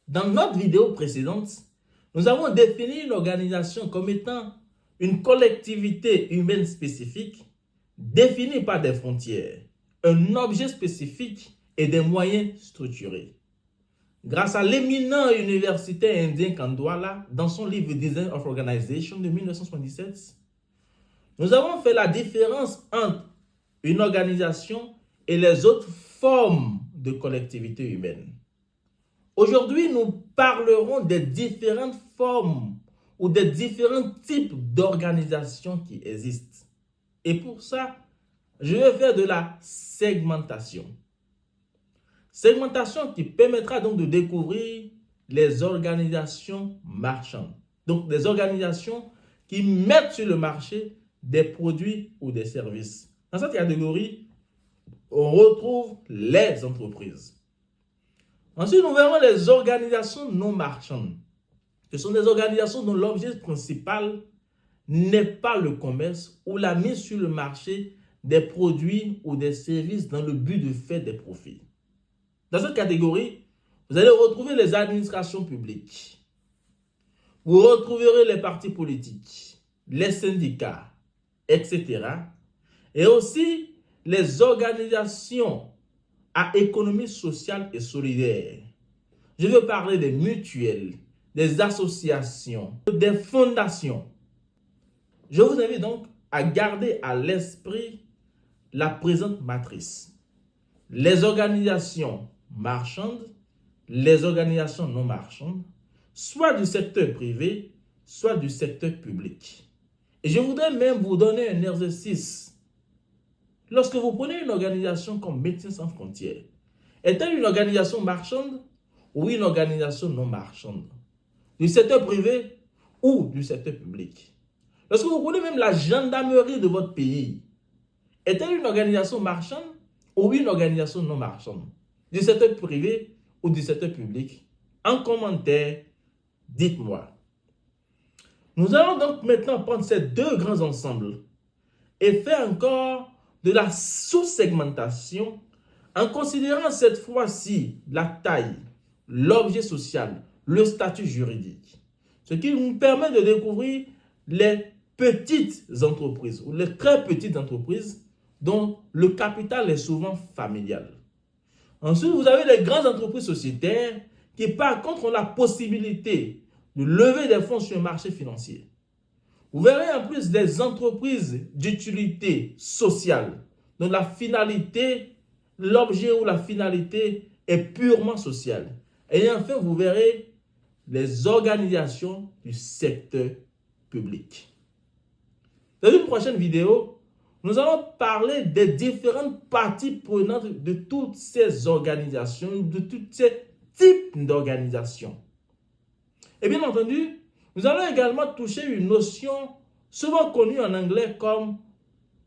Dans notre vidéo précédente, nous avons défini une organisation comme étant une collectivité humaine spécifique définie par des frontières, un objet spécifique et des moyens structurés. Grâce à l'éminent universitaire indien Kandwala, dans son livre Design of Organization de 1977, nous avons fait la différence entre une organisation et les autres formes de collectivité humaine. Aujourd'hui, nous parlerons des différentes formes ou des différents types d'organisations qui existent. Et pour ça, je vais faire de la segmentation. Segmentation qui permettra donc de découvrir les organisations marchandes. Donc, des organisations qui mettent sur le marché des produits ou des services. Dans cette catégorie, on retrouve les entreprises. Ensuite, nous verrons les organisations non marchandes. Ce sont des organisations dont l'objet principal n'est pas le commerce ou la mise sur le marché des produits ou des services dans le but de faire des profits. Dans cette catégorie, vous allez retrouver les administrations publiques. Vous retrouverez les partis politiques, les syndicats, etc. Et aussi les organisations à économie sociale et solidaire. Je veux parler des mutuelles, des associations, des fondations. Je vous invite donc à garder à l'esprit la présente matrice. Les organisations marchandes, les organisations non marchandes, soit du secteur privé, soit du secteur public. Et je voudrais même vous donner un exercice. Lorsque vous prenez une organisation comme Médecins sans frontières, est-elle une organisation marchande ou une organisation non marchande? Du secteur privé ou du secteur public? Lorsque vous prenez même la gendarmerie de votre pays, est-elle une organisation marchande ou une organisation non marchande? Du secteur privé ou du secteur public? En commentaire, dites-moi. Nous allons donc maintenant prendre ces deux grands ensembles et faire encore de la sous-segmentation en considérant cette fois-ci la taille, l'objet social, le statut juridique. Ce qui nous permet de découvrir les petites entreprises ou les très petites entreprises dont le capital est souvent familial. Ensuite, vous avez les grandes entreprises sociétaires qui par contre ont la possibilité de lever des fonds sur le marché financier. Vous verrez en plus des entreprises d'utilité sociale dont la finalité, l'objet ou la finalité est purement sociale. Et enfin, vous verrez les organisations du secteur public. Dans une prochaine vidéo, nous allons parler des différentes parties prenantes de toutes ces organisations, de tous ces types d'organisations. Et bien entendu, nous allons également toucher une notion souvent connue en anglais comme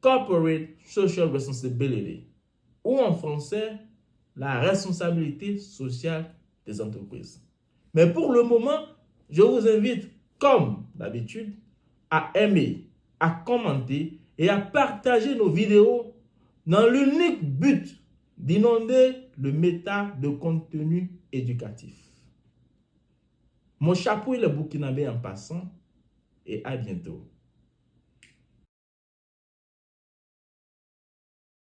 Corporate Social Responsibility, ou en français, la responsabilité sociale des entreprises. Mais pour le moment, je vous invite, comme d'habitude, à aimer, à commenter et à partager nos vidéos dans l'unique but d'inonder le méta de contenu éducatif. Mon chapeau est le burkinabé en passant et à bientôt.